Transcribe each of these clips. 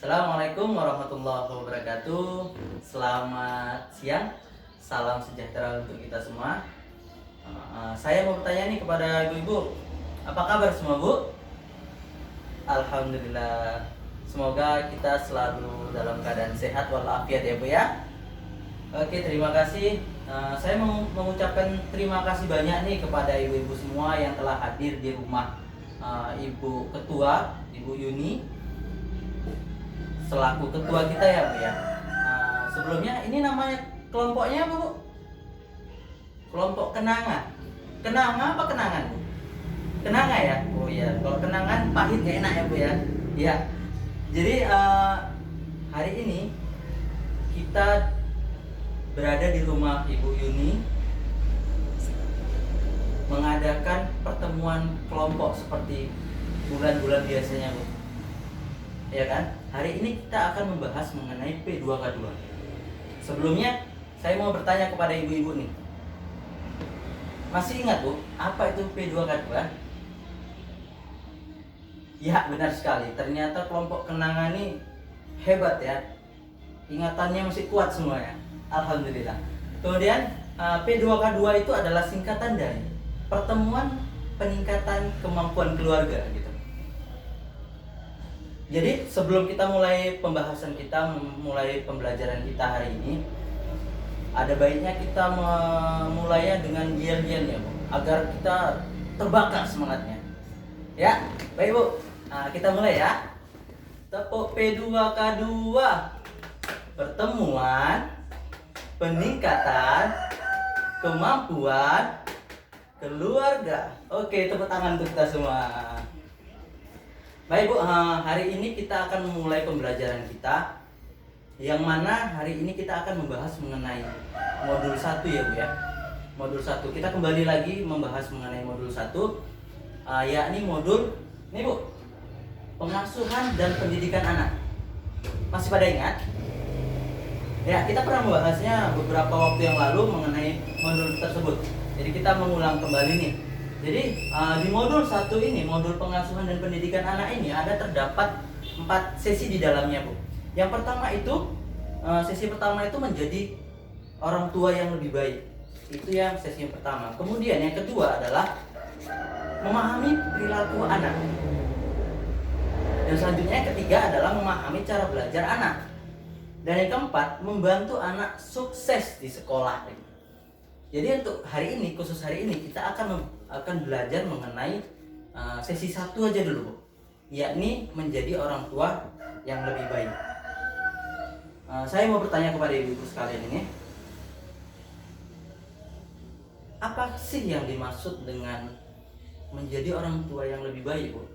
Assalamualaikum warahmatullahi wabarakatuh. Selamat siang, salam sejahtera untuk kita semua. Saya mau bertanya nih kepada ibu-ibu, apa kabar semua bu? Alhamdulillah. Semoga kita selalu dalam keadaan sehat walafiat ya bu ya. Oke, terima kasih. Saya mau mengucapkan terima kasih banyak nih kepada ibu-ibu semua yang telah hadir di rumah Ibu Ketua, Ibu Yuni, selaku ketua kita ya bu ya. Sebelumnya ini namanya kelompoknya apa bu? Kelompok kenanga. Kenanga apa kenangan bu? Kenanga ya. Oh iya, kalau kenangan pahit gak enak ya bu ya. Iya. Jadi hari ini kita berada di rumah Ibu Yuni mengadakan pertemuan kelompok seperti bulan-bulan biasanya bu. Ya kan? Hari ini kita akan membahas mengenai P2K2. Sebelumnya saya mau bertanya kepada ibu-ibu nih. Masih ingat bu, apa itu P2K2? Ya benar sekali, ternyata kelompok kenangan ini hebat ya. Ingatannya masih kuat semuanya. Alhamdulillah. Kemudian P2K2 itu adalah singkatan dari Pertemuan Peningkatan Kemampuan Keluarga gitu. Jadi sebelum kita mulai pembahasan kita, mulai pembelajaran kita hari ini, ada baiknya kita memulainya dengan yel-yel ya bu, agar kita terbakar semangatnya. Ya, baik bu. Kita mulai ya. Tepuk P2K2. Pertemuan Peningkatan Kemampuan Keluarga. Oke, tepuk tangan untuk kita semua. Baik bu, hari ini kita akan memulai pembelajaran kita, yang mana hari ini kita akan membahas mengenai modul 1 ya bu ya. Modul 1, kita kembali lagi membahas mengenai modul 1, yakni modul ini bu, pengasuhan dan pendidikan anak. Masih pada ingat? Ya, kita pernah membahasnya beberapa waktu yang lalu mengenai modul tersebut. Jadi kita mengulang kembali nih. Jadi di modul 1 ini, modul pengasuhan dan pendidikan anak ini terdapat 4 sesi di dalamnya bu. Yang pertama itu, sesi pertama itu menjadi orang tua yang lebih baik. Itu yang sesi yang pertama. Kemudian yang kedua adalah memahami perilaku anak. Dan selanjutnya yang ketiga adalah memahami cara belajar anak. Dan yang keempat, membantu anak sukses di sekolah. Jadi untuk hari ini, khusus hari ini, kita akan belajar mengenai sesi 1 aja dulu bu, yakni menjadi orang tua yang lebih baik. Saya mau bertanya kepada ibu-ibu sekalian ini, apa sih yang dimaksud dengan menjadi orang tua yang lebih baik bu?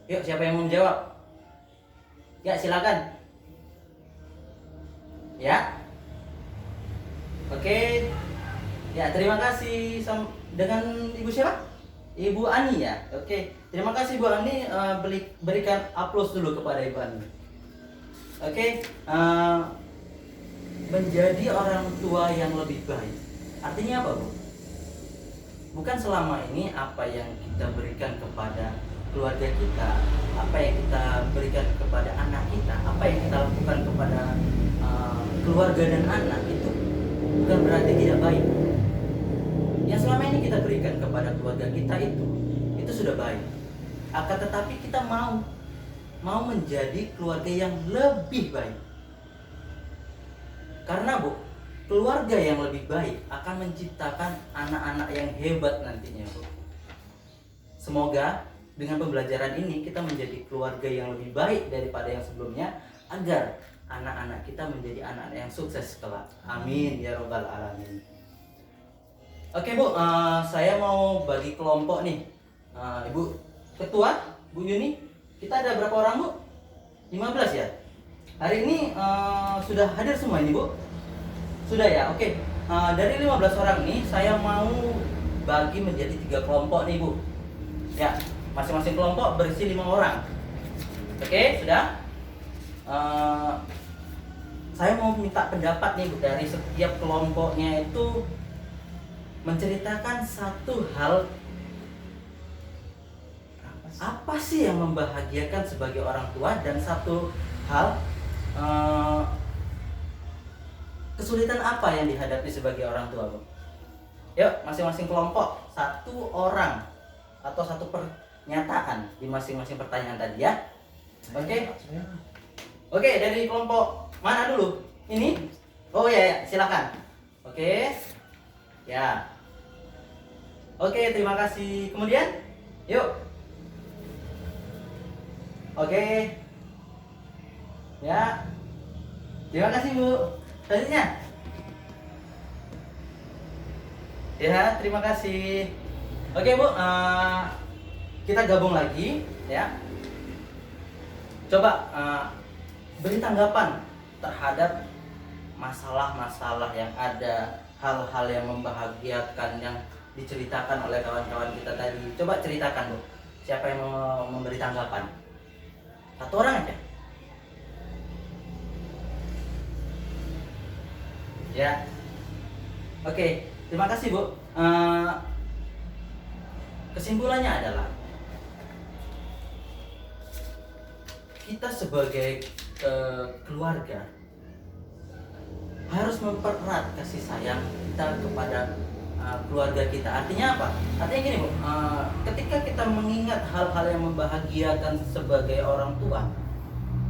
Yuk, siapa yang mau menjawab? Ya silakan. Ya, oke. Ya, terima kasih. Dengan Ibu siapa? Ibu Ani ya. Oke, terima kasih Bu Ani. Berikan aplaus dulu kepada Ibu Ani. Oke, menjadi orang tua yang lebih baik. Artinya apa Bu? Bukan selama ini apa yang kita berikan kepada keluarga kita, apa yang kita berikan kepada anak kita, apa yang kita lakukan kepada keluarga dan anak itu bukan berarti tidak baik. Yang selama ini kita berikan kepada keluarga kita itu sudah baik. Akan tetapi kita mau menjadi keluarga yang lebih baik. Karena bu, keluarga yang lebih baik akan menciptakan anak-anak yang hebat nantinya bu. Semoga dengan pembelajaran ini kita menjadi keluarga yang lebih baik daripada yang sebelumnya, agar anak-anak kita menjadi anak-anak yang sukses kelak. Amin ya robbal alamin. Oke bu, saya mau bagi kelompok nih. Ibu Ketua, Bu Yuni, kita ada berapa orang bu? 15 ya? Hari ini sudah hadir semua ini bu? Sudah ya? Oke. Dari 15 orang nih, saya mau bagi menjadi 3 kelompok nih bu. Ya, masing-masing kelompok berisi 5 orang. Oke, sudah? Saya mau minta pendapat nih bu, dari setiap kelompoknya itu menceritakan satu hal, apa sih yang membahagiakan sebagai orang tua, dan satu hal eh, kesulitan apa yang dihadapi sebagai orang tua, Bu? Yuk, masing-masing kelompok satu orang atau satu pernyataan di masing-masing pertanyaan tadi ya. Oke. Oke, dari kelompok mana dulu? Ini? Oh ya, silakan. Oke. Ya. Oke, terima kasih. Kemudian, yuk. Oke. Ya. Terima kasih, Bu. Selanjutnya. Ya, terima kasih. Oke, Bu. Kita gabung lagi ya. Coba beri tanggapan terhadap masalah-masalah yang ada, hal-hal yang membahagiakan yang diceritakan oleh kawan-kawan kita tadi. Coba ceritakan, Bu. Siapa yang mau memberi tanggapan? Satu orang aja. Ya. Oke, terima kasih, Bu. Kesimpulannya adalah kita sebagai keluarga harus mempererat kasih sayang kita kepada keluarga kita. Artinya apa? Artinya gini, Bu. Ketika kita mengingat hal-hal yang membahagiakan sebagai orang tua,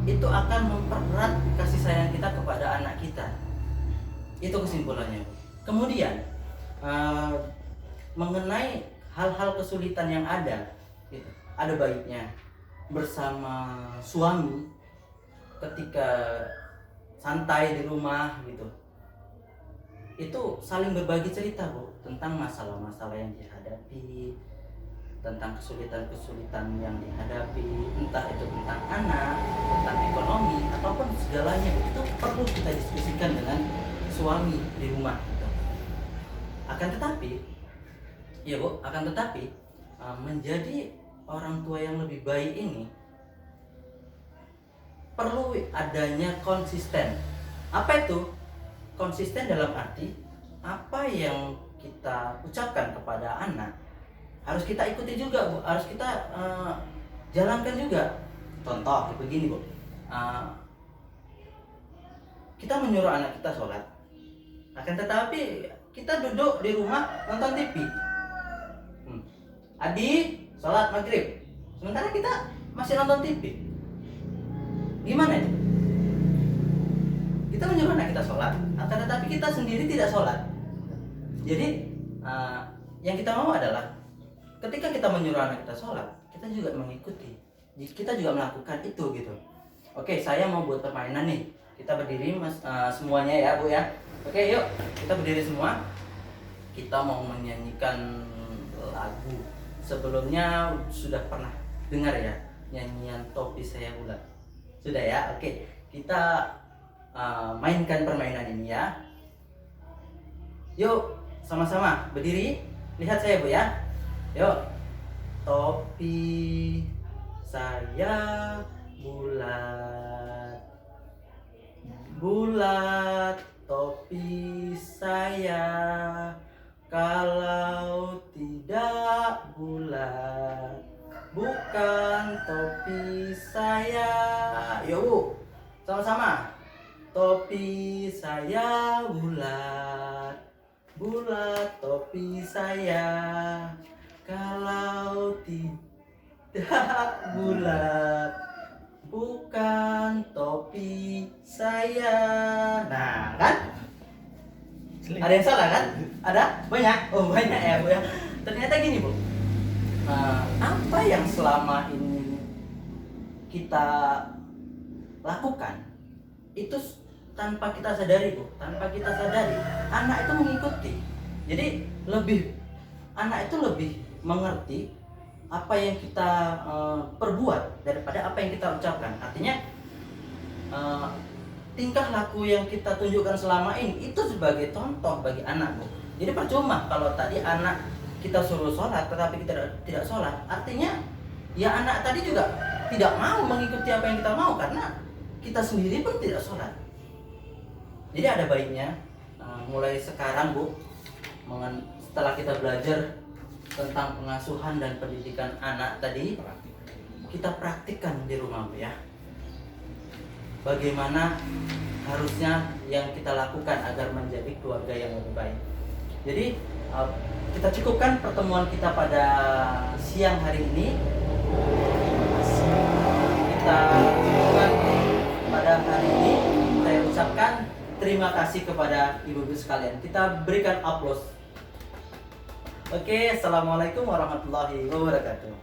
itu akan mempererat kasih sayang kita kepada anak kita. Itu kesimpulannya. Kemudian mengenai hal-hal kesulitan yang ada baiknya bersama suami ketika santai di rumah gitu, itu saling berbagi cerita, Bu, tentang masalah-masalah yang dihadapi, tentang kesulitan-kesulitan yang dihadapi, entah itu tentang anak, tentang ekonomi, ataupun segalanya. Itu perlu kita diskusikan dengan suami di rumah gitu. Akan tetapi, ya, Bu, menjadi orang tua yang lebih baik ini perlu adanya konsisten. Apa itu? Konsisten dalam arti apa yang kita ucapkan kepada anak harus kita ikuti juga, Bu. Harus kita jalankan juga. Contoh begini, Bu. Kita menyuruh anak kita sholat, akan tetapi kita duduk di rumah nonton TV. Adi sholat maghrib, sementara kita masih nonton TV. Gimana itu? Kita menyuruh anak kita sholat, akan tetapi kita sendiri tidak sholat. Jadi yang kita mau adalah ketika kita menyuruh anak kita sholat, kita juga mengikuti, kita juga melakukan itu gitu. Oke, saya mau buat permainan nih. Kita berdiri, semuanya ya, Bu ya. Oke, yuk kita berdiri semua. Kita mau menyanyikan lagu. Sebelumnya sudah pernah dengar ya nyanyian Topi Saya Bulat? Sudah ya? Oke, kita mainkan permainan ini ya. Yuk, sama-sama berdiri. Lihat saya, Bu ya. Yuk. Topi saya bulat, bulat topi saya, kalau tidak bulat bukan topi saya. Yuk, sama-sama. Topi saya bulat, bulat topi saya, kalau tidak bulat bukan topi saya. Nah, kan? Ada yang salah kan? Ada? Banyak? Oh, banyak ya, Bu ya. Ternyata gini, Bu. Apa yang selama ini kita lakukan itu tanpa kita sadari, Bu, tanpa kita sadari, anak itu mengikuti. Jadi anak itu lebih mengerti apa yang kita perbuat daripada apa yang kita ucapkan. Artinya tingkah laku yang kita tunjukkan selama ini itu sebagai contoh bagi anak, Bu. Jadi percuma kalau tadi anak kita suruh sholat tetapi kita tidak sholat, artinya ya anak tadi juga tidak mau mengikuti apa yang kita mau karena kita sendiri pun tidak sholat. Jadi ada baiknya mulai sekarang, Bu, setelah kita belajar tentang pengasuhan dan pendidikan anak tadi, kita praktikkan di rumah, Bu ya. bagaimana harusnya yang kita lakukan agar menjadi keluarga yang lebih baik. Jadi kita cukupkan pertemuan kita pada siang hari ini. Kita cukupkan pada hari ini. Saya ucapkan terima kasih kepada ibu-ibu sekalian. Kita berikan aplaus. Oke, assalamualaikum warahmatullahi wabarakatuh.